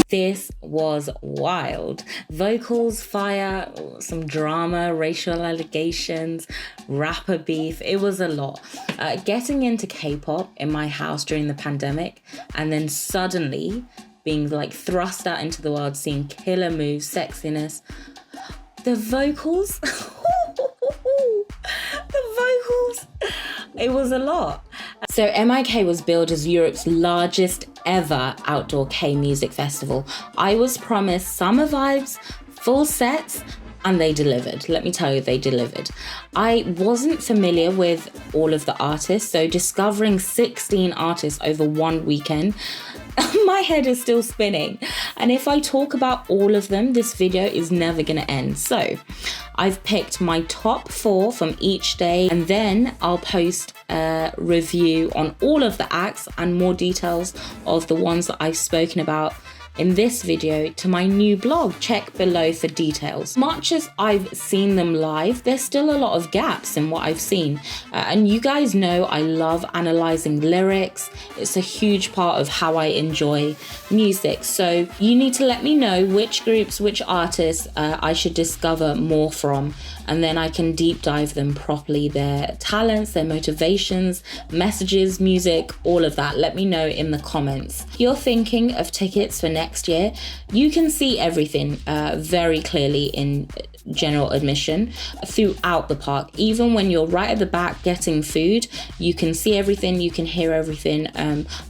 This was wild. Vocals, fire, some drama, racial allegations, rapper beef. It was a lot. Getting into K-pop in my house during the pandemic and then suddenly being like thrust out into the world, seeing killer moves, sexiness. The vocals, it was a lot. So MIK was billed as Europe's largest ever outdoor K-music festival. I was promised summer vibes, full sets, and they delivered. Let me tell you, they delivered. I wasn't familiar with all of the artists, so discovering 16 artists over one weekend, my head is still spinning. And if I talk about all of them, this video is never gonna end. So I've picked my top 4 from each day, and then I'll post a review on all of the acts and more details of the ones that I've spoken about in this video to my new blog. Check below for details. Much as I've seen them live, there's still a lot of gaps in what I've seen. And you guys know I love analyzing lyrics. It's a huge part of how I enjoy music. So you need to let me know which groups, which artists I should discover more from, and then I can deep dive them properly, their talents, their motivations, messages, music, all of that. Let me know in the comments. If you're thinking of tickets for next year, you can see everything very clearly in general admission throughout the park. Even when you're right at the back getting food, you can see everything, you can hear everything.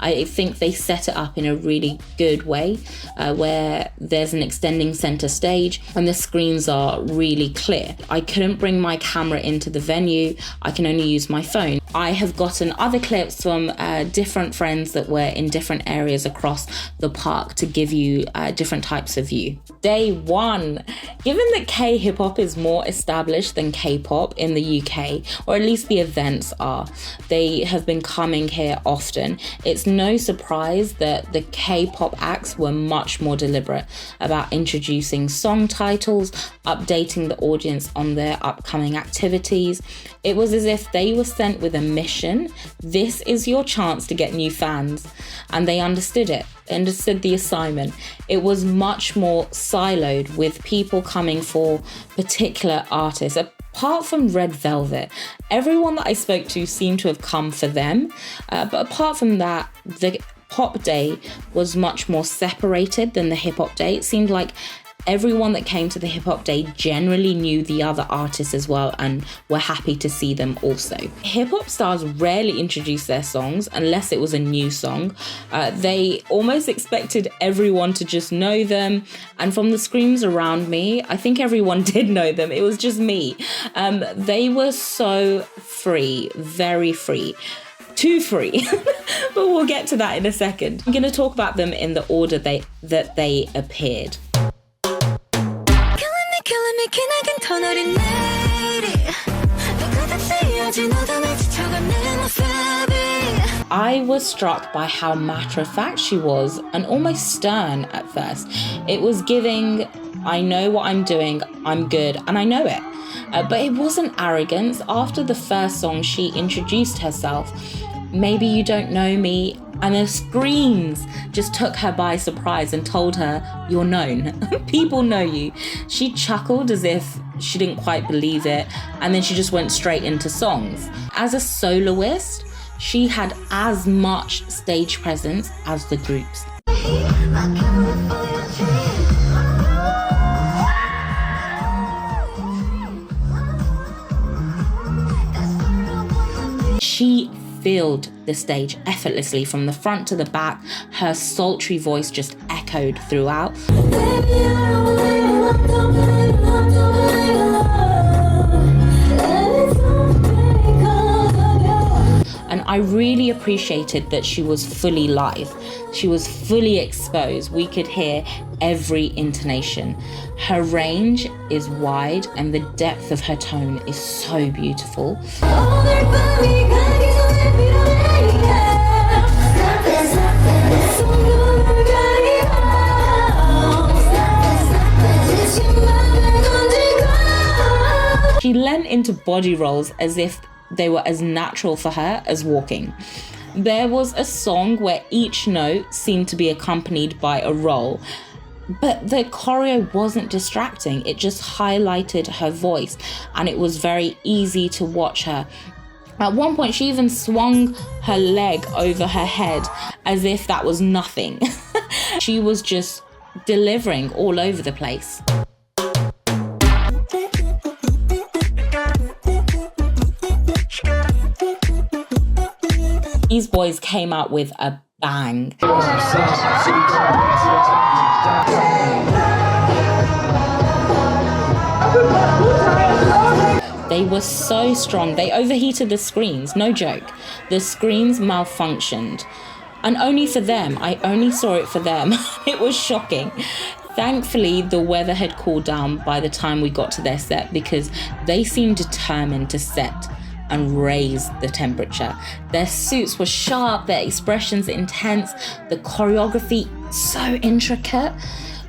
I think they set it up in a really good way where there's an extending center stage and the screens are really clear. I couldn't bring my camera into the venue, I can only use my phone. I have gotten other clips from different friends that were in different areas across the park to give you different types of view. Day 1. Given that K-hip-hop is more established than K-pop in the UK, or at least the events are, they have been coming here often, it's no surprise that the K-pop acts were much more deliberate about introducing song titles, updating the audience on their upcoming activities. It was as if they were sent with a mission. This is your chance to get new fans. And they understood it. They understood the assignment. It was much more siloed with people coming for particular artists. Apart from Red Velvet, everyone that I spoke to seemed to have come for them. But apart from that, the pop day was much more separated than the hip hop day. It seemed like everyone that came to the hip hop day generally knew the other artists as well and were happy to see them also. Hip hop stars rarely introduced their songs unless it was a new song. They almost expected everyone to just know them. And from the screams around me, I think everyone did know them. It was just me. They were so free, very free. Too free, but we'll get to that in a second. I'm going to talk about them in the order that they appeared. I was struck by how matter-of-fact she was and almost stern at first. It was giving, I know what I'm doing, I'm good, and I know it. But it wasn't arrogance. After the first song, she introduced herself. Maybe you don't know me. And the screams just took her by surprise and told her, you're known. People know you. She chuckled as if she didn't quite believe it. And then she just went straight into songs. As a soloist, she had as much stage presence as the groups. She filled the stage effortlessly from the front to the back. Her sultry voice just echoed throughout. And I really appreciated that she was fully live. She was fully exposed. We could hear every intonation. Her range is wide and the depth of her tone is so beautiful. She leant into body rolls as if they were as natural for her as walking. There was a song where each note seemed to be accompanied by a roll, but the choreo wasn't distracting. It just highlighted her voice, and it was very easy to watch her. At one point, she even swung her leg over her head as if that was nothing. She was just delivering all over the place. These boys came out with a bang. They were so strong. They overheated the screens, no joke. The screens malfunctioned. And only for them. I only saw it for them. It was shocking. Thankfully, the weather had cooled down by the time we got to their set because they seemed determined to set and raise the temperature. Their suits were sharp, their expressions intense, the choreography so intricate.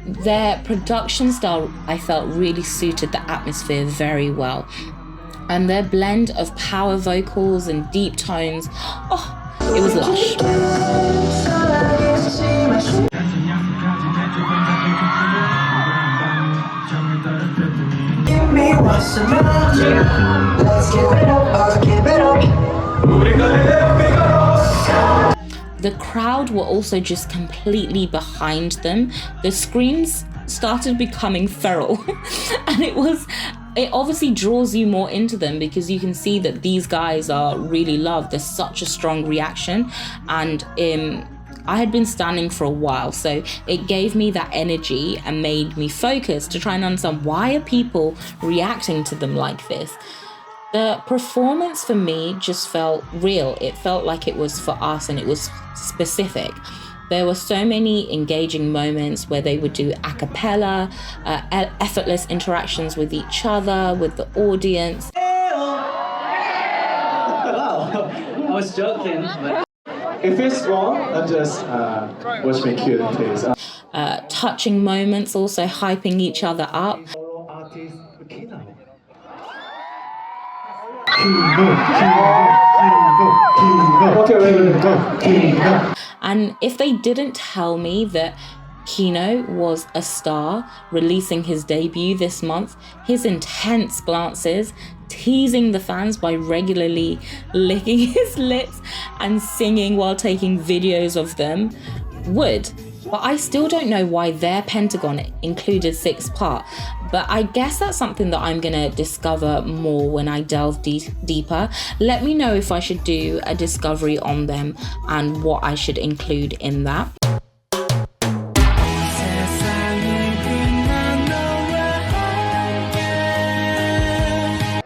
Their production style, I felt, really suited the atmosphere very well. And their blend of power vocals and deep tones, it was lush. The crowd were also just completely behind them. The screams started becoming feral and it obviously draws you more into them because you can see that these guys are really loved. There's such a strong reaction, and I had been standing for a while, so it gave me that energy and made me focus to try and understand why are people reacting to them like this. The performance for me just felt real. It felt like it was for us and it was specific. There were so many engaging moments where they would do a cappella, effortless interactions with each other, with the audience. Wow, I was joking. But... If it's wrong, just watch me cute, please. Touching moments, also hyping each other up. And if they didn't tell me that Kino was a star releasing his debut this month, his intense glances, teasing the fans by regularly licking his lips and singing while taking videos of them would. But I still don't know why their Pentagon included 6 part. But I guess that's something that I'm gonna discover more when I delve deeper. Let me know if I should do a discovery on them and what I should include in that.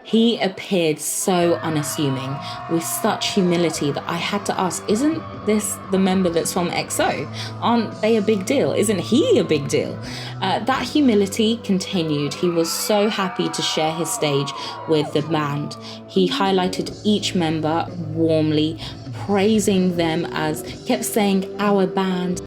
He appeared so unassuming, with such humility that I had to ask, isn't this the member that's from EXO? Aren't they a big deal? Isn't he a big deal? That humility continued. He was so happy to share his stage with the band. He highlighted each member warmly, praising them kept saying, our band.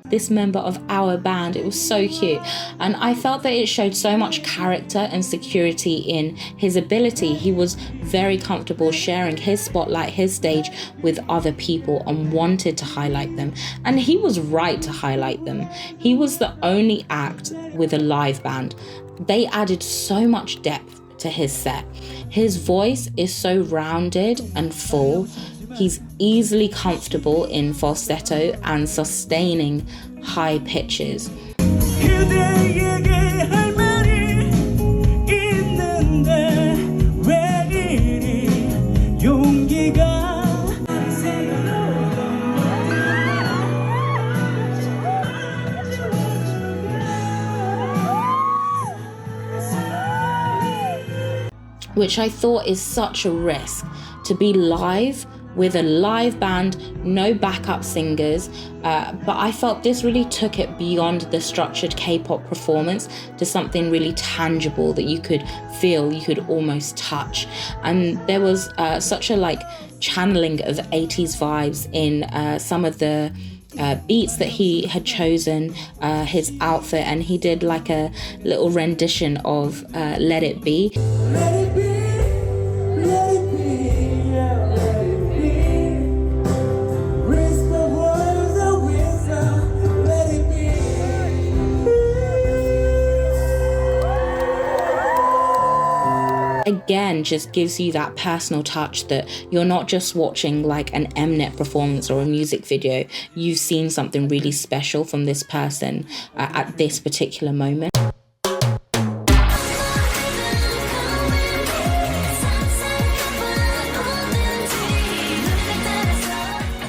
This member of our band, it was so cute, and I felt that it showed so much character and security in his ability. He was very comfortable sharing his spotlight, his stage with other people, and wanted to highlight them, and he was right to highlight them. He was the only act with a live band. They added so much depth to his set. His voice is so rounded and full. He's easily comfortable in falsetto and sustaining high pitches. Which I thought is such a risk, to be live with a live band, no backup singers, but I felt this really took it beyond the structured K-pop performance to something really tangible that you could feel, you could almost touch. And there was such a channeling of 80s vibes in some of the beats that he had chosen, his outfit, and he did like a little rendition of Let It Be. Let it be, let it be, yeah, let it be. Whisper words of wisdom, let it be. Again, just gives you that personal touch that you're not just watching like an Mnet performance or a music video. You've seen something really special from this person at this particular moment.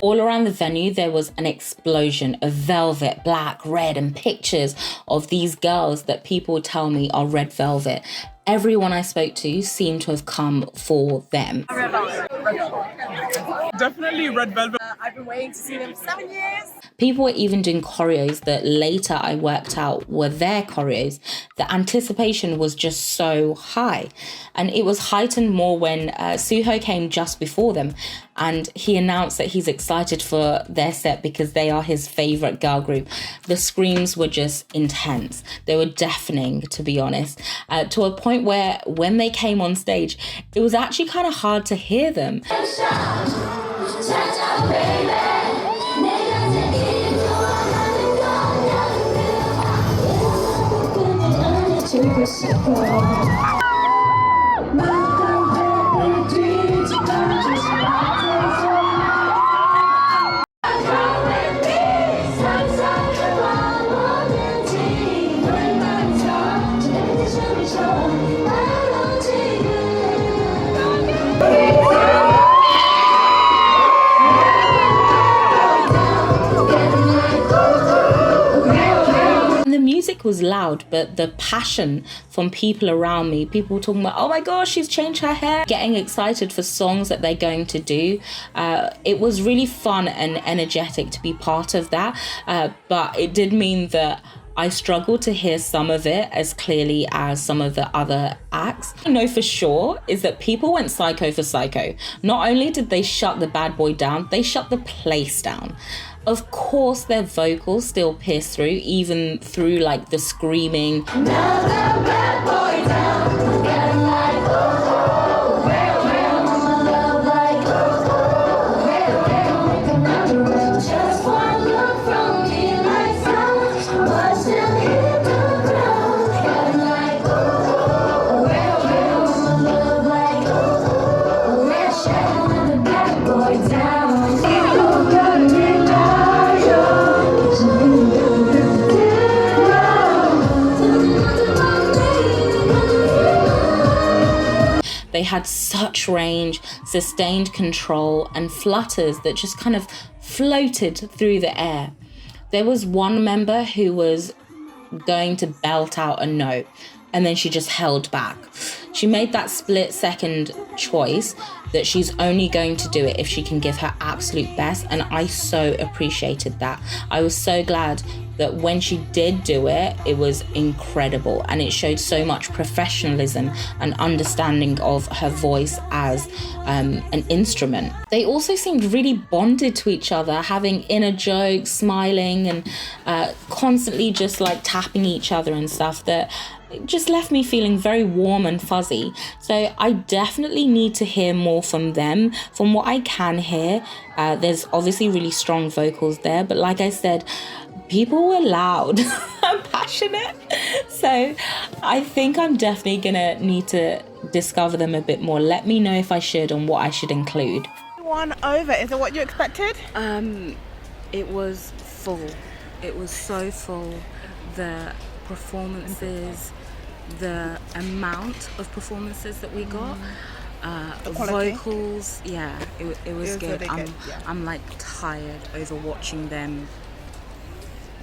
All around the venue, there was an explosion of velvet, black, red, and pictures of these girls that people tell me are red velvet. Everyone I spoke to seemed to have come for them. Red velvet. Definitely red velvet. I've been waiting to see them for 7 years. People were even doing choreos that later I worked out were their choreos. The anticipation was just so high. And it was heightened more when SUHO came just before them. And he announced that he's excited for their set because they are his favourite girl group. The screams were just intense. They were deafening, to be honest, to a point where when they came on stage, it was actually kind of hard to hear them. The music was loud, but the passion from people around me, people talking about, oh my gosh, she's changed her hair, getting excited for songs that they're going to do. It was really fun and energetic to be part of that, but it did mean that I struggled to hear some of it as clearly as some of the other acts. What I know for sure is that people went psycho for Psycho. Not only did they shut the bad boy down, they shut the place down. Of course, their vocals still pierce through, even through like the screaming. Now that bad boy down, getting like, oh, real, love like, real, just one look from me like sound, watch them hit the ground, getting like, real, love like, real, shutting the bad boy down. They had such range, sustained control, and flutters that just kind of floated through the air. There was one member who was going to belt out a note, and then she just held back. She made that split-second choice that she's only going to do it if she can give her absolute best, and I so appreciated that. I was so glad that when she did do it, it was incredible, and it showed so much professionalism and understanding of her voice as an instrument. They also seemed really bonded to each other, having inner jokes, smiling, and constantly just like tapping each other and stuff that just left me feeling very warm and fuzzy. So I definitely need to hear more from them. From what I can hear, there's obviously really strong vocals there, but like I said, people were loud and passionate. So I think I'm definitely gonna need to discover them a bit more. Let me know if I should and what I should include. One over, is it what you expected? It was full. It was so full. The performances, the amount of performances that we got, vocals, yeah, it was good. Really good, yeah. I'm like tired over watching them.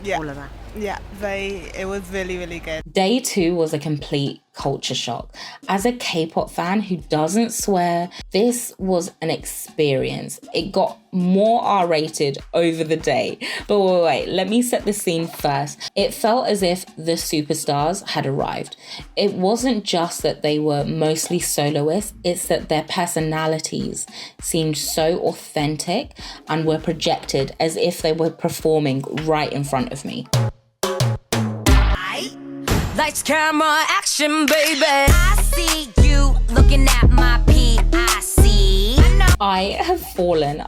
Yeah. All of that. Yeah, it was really, really good. Day 2 was a complete culture shock. As a K-pop fan who doesn't swear, this was an experience. It got more R-rated over the day. But wait, let me set the scene first. It felt as if the superstars had arrived. It wasn't just that they were mostly soloists, it's that their personalities seemed so authentic and were projected as if they were performing right in front of me. Lights, camera, action, baby. I see you looking at my PIC. I have fallen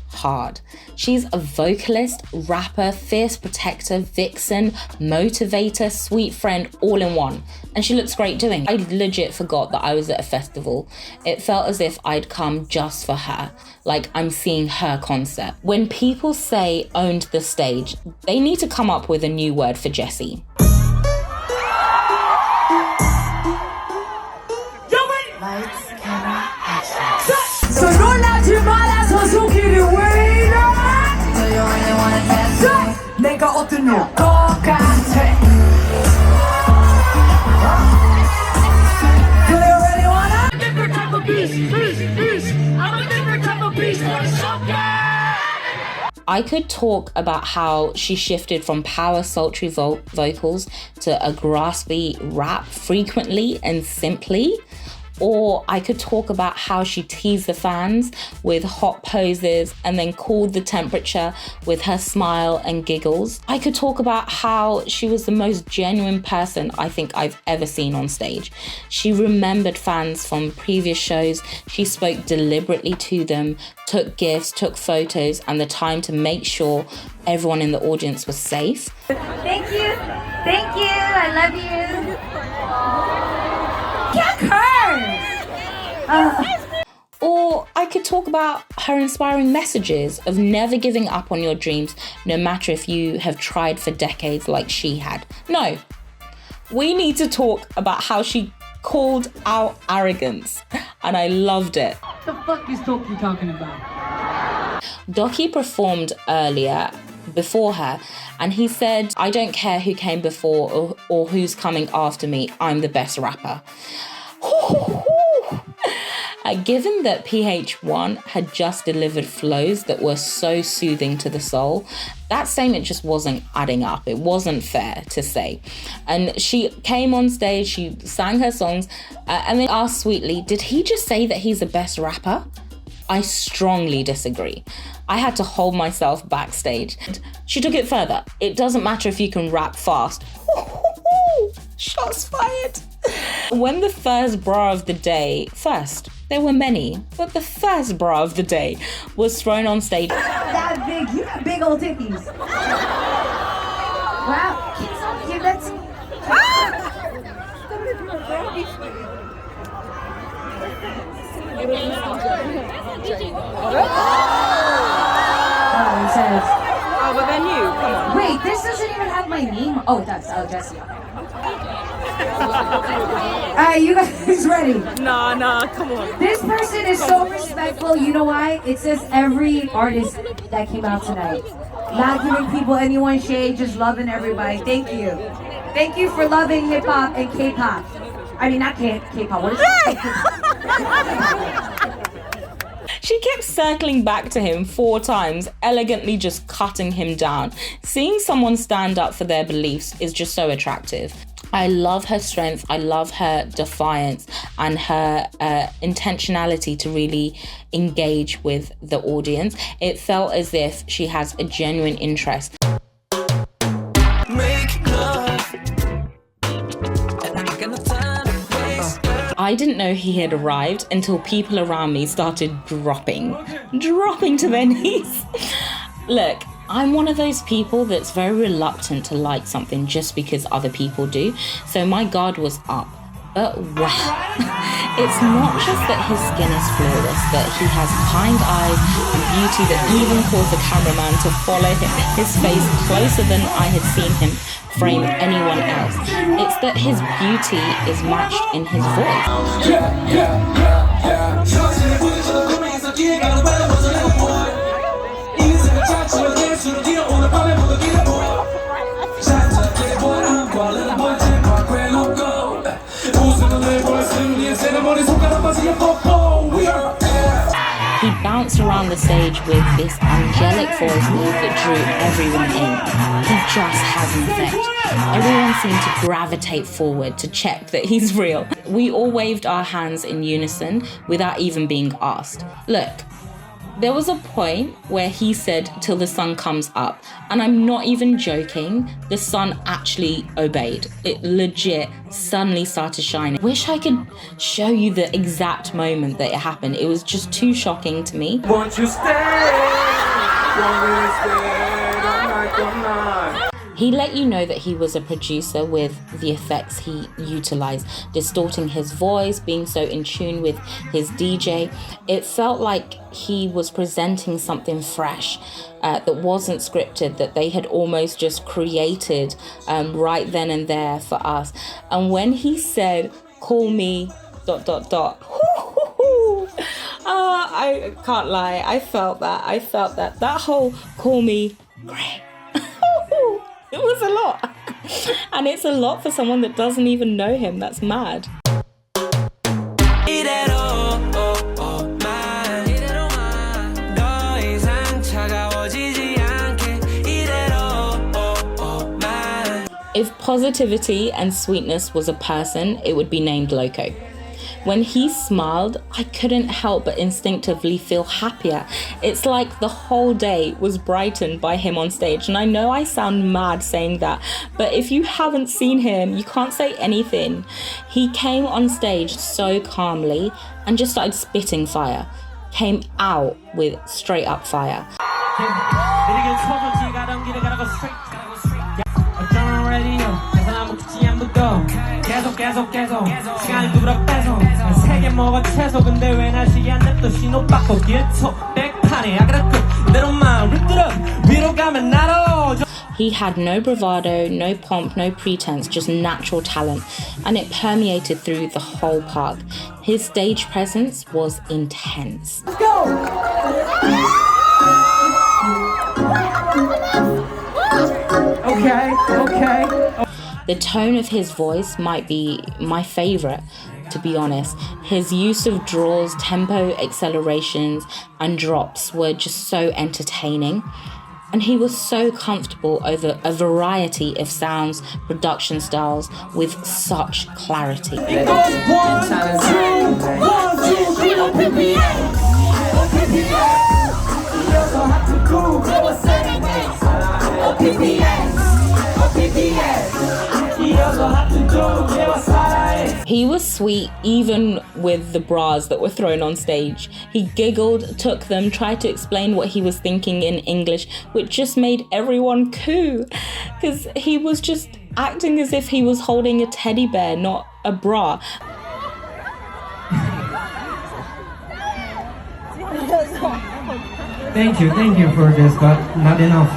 hard. She's a vocalist, rapper, fierce protector, vixen, motivator, sweet friend, all in one. And she looks great doing it. I legit forgot that I was at a festival. It felt as if I'd come just for her, like I'm seeing her concert. When people say owned the stage, they need to come up with a new word for JESSI. So 놀라지 말아서 속이를 왜 이래? Do you really wanna test me? 내가 어떤 녀 똑같아. Do you really wanna? I'm a different type of beast. I'm a different type of beast. I could talk about how she shifted from power sultry vocals to a graspy rap frequently and simply. Or I could talk about how she teased the fans with hot poses and then cooled the temperature with her smile and giggles. I could talk about how she was the most genuine person I think I've ever seen on stage. She remembered fans from previous shows. She spoke deliberately to them, took gifts, took photos, and the time to make sure everyone in the audience was safe. Thank you. I love you. Can't curse. Or I could talk about her inspiring messages of never giving up on your dreams, no matter if you have tried for decades like she had. No, we need to talk about how she called out arrogance, and I loved it. What the fuck is Doki talking about? Doki performed earlier before her, and he said, I don't care who came before or who's coming after me, I'm the best rapper. Given that PH1 had just delivered flows that were so soothing to the soul, that statement just wasn't adding up. It wasn't fair to say. And she came on stage, she sang her songs, and then asked sweetly, did he just say that he's the best rapper? I strongly disagree. I had to hold myself backstage. She took it further. It doesn't matter if you can rap fast. Shots fired. When the first bra of the day, there were many, but the first bra of the day was thrown on stage. That big, you got big old titties. Wow, give that to me. Oh, it says. Oh, but then you, come on. Wait, this doesn't even have my name. Oh, it does. Oh, Jessie. Alright, you guys ready? Nah, come on. This person is so respectful. You know why? It says every artist that came out tonight. Not giving people anyone shade, just loving everybody. Thank you. Thank you for loving hip hop and K-pop. I mean, not K-pop. What is it? She kept circling back to him 4 times, elegantly just cutting him down. Seeing someone stand up for their beliefs is just so attractive. I love her strength, I love her defiance and her intentionality to really engage with the audience. It felt as if she has a genuine interest. I didn't know he had arrived until people around me started dropping to their knees. Look, I'm one of those people that's very reluctant to like something just because other people do, so my guard was up. But wow, it's not just that his skin is flawless, that he has kind eyes and beauty that even caused the cameraman to follow his face closer than I had seen him frame anyone else. It's that his beauty is matched in his voice. He bounced around the stage with this angelic voice that drew everyone in. He just has an effect. Everyone seemed to gravitate forward to check that he's real. We all waved our hands in unison without even being asked. Look, there was a point where he said, "Till the sun comes up." And I'm not even joking, the sun actually obeyed. It legit suddenly started shining. Wish I could show you the exact moment that it happened. It was just too shocking to me. Won't you stay? Won't you stay? Don't night. He let you know that he was a producer with the effects he utilized, distorting his voice, being so in tune with his DJ. It felt like he was presenting something fresh that wasn't scripted, that they had almost just created right then and there for us. And when he said, "Call me ... I can't lie, I felt that. That whole "call me Greg." It was a lot. And it's a lot for someone that doesn't even know him. That's mad. If positivity and sweetness was a person, it would be named Loco. When he smiled, I couldn't help but instinctively feel happier. It's like the whole day was brightened by him on stage. And I know I sound mad saying that, but if you haven't seen him, you can't say anything. He came on stage so calmly and just started spitting fire. Came out with straight up fire. He had no bravado, no pomp, no pretense, just natural talent, and it permeated through the whole park. His stage presence was intense. Let's go! Okay. The tone of his voice might be my favorite, to be honest. His use of draws, tempo, accelerations, and drops were just so entertaining. And he was so comfortable over a variety of sounds, production styles with such clarity. He was sweet even with the bras that were thrown on stage. He giggled, took them, tried to explain what he was thinking in English, which just made everyone coo, because he was just acting as if he was holding a teddy bear, not a bra. Thank you for this, but not enough.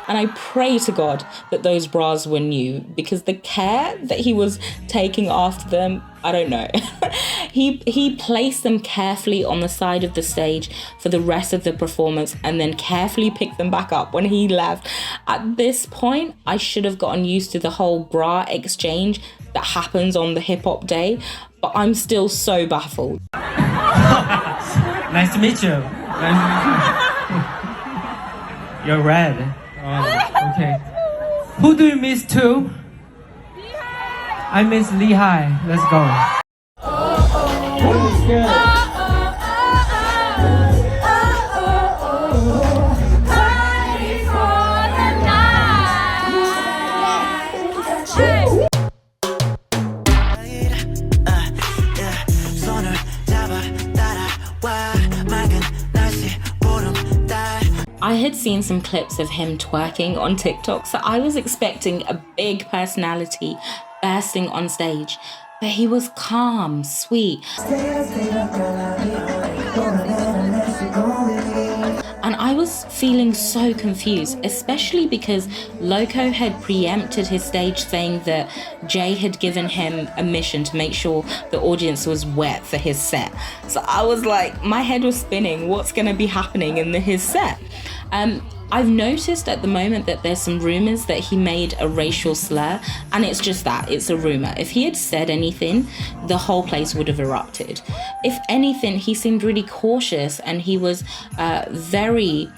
And I pray to God that those bras were new, because the care that he was taking after them, I don't know. He placed them carefully on the side of the stage for the rest of the performance and then carefully picked them back up when he left. At this point, I should have gotten used to the whole bra exchange that happens on the hip hop day, but I'm still so baffled. Nice to meet you. You're red. Oh, okay. Who do you miss too? I miss Lehigh. Let's go. I had seen some clips of him twerking on TikTok, so I was expecting a big personality bursting on stage, but he was calm, sweet. And I was feeling so confused, especially because Loco had preempted his stage saying that Jay had given him a mission to make sure the audience was wet for his set. So I was like, my head was spinning, what's gonna be happening in his set? I've noticed at the moment that there's some rumors that he made a racial slur, and it's just that, it's a rumor. If he had said anything, the whole place would have erupted. If anything, he seemed really cautious, and he was very,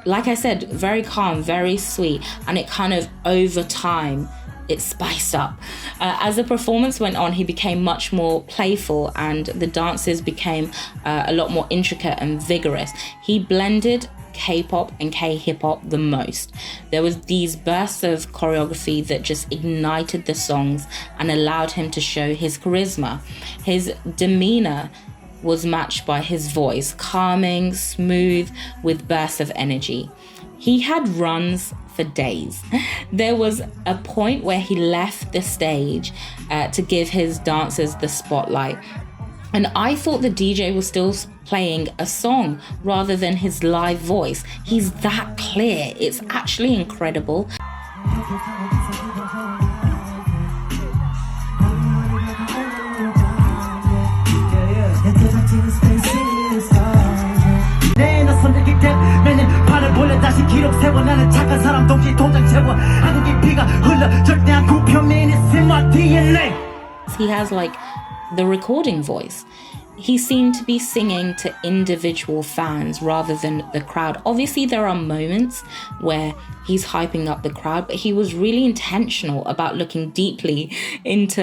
like I said, very calm, very sweet, and it kind of over time, it spiced up. As the performance went on, he became much more playful, and the dances became a lot more intricate and vigorous. He blended K-pop and K-hip-hop the most. There was these bursts of choreography that just ignited the songs and allowed him to show his charisma. His demeanor was matched by his voice, calming, smooth, with bursts of energy. He had runs for days. There was a point where he left the stage to give his dancers the spotlight. And I thought the DJ was still playing a song rather than his live voice. He's that clear. It's actually incredible. He has like the recording voice. He seemed to be singing to individual fans rather than the crowd. Obviously, there are moments where he's hyping up the crowd, but he was really intentional about looking deeply into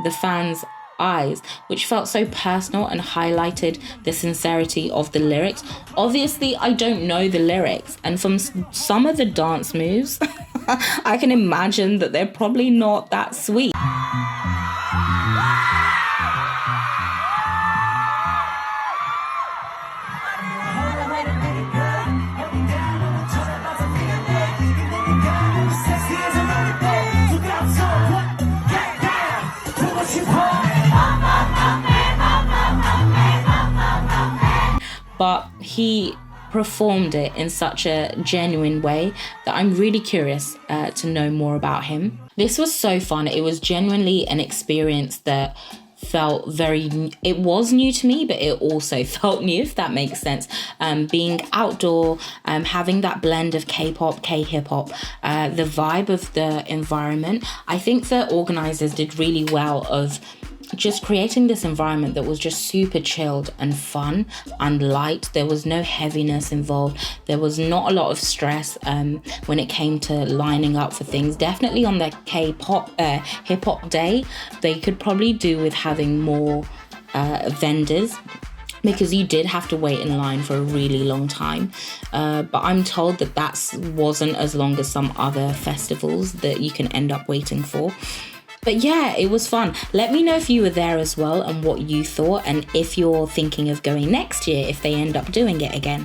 the fans' eyes, which felt so personal and highlighted the sincerity of the lyrics. Obviously, I don't know the lyrics, and from some of the dance moves, I can imagine that they're probably not that sweet. But he performed it in such a genuine way that I'm really curious to know more about him. This was so fun. It was genuinely an experience that felt it was new to me, but it also felt new, if that makes sense. Being outdoor, having that blend of K-pop, K-hip-hop, the vibe of the environment. I think the organizers did really well of just creating this environment that was just super chilled and fun and light. There was no heaviness involved. There was not a lot of stress when it came to lining up for things. Definitely on the K-pop, hip-hop day, they could probably do with having more vendors, because you did have to wait in line for a really long time. But I'm told that wasn't as long as some other festivals that you can end up waiting for. But yeah, it was fun. Let me know if you were there as well and what you thought, and if you're thinking of going next year if they end up doing it again.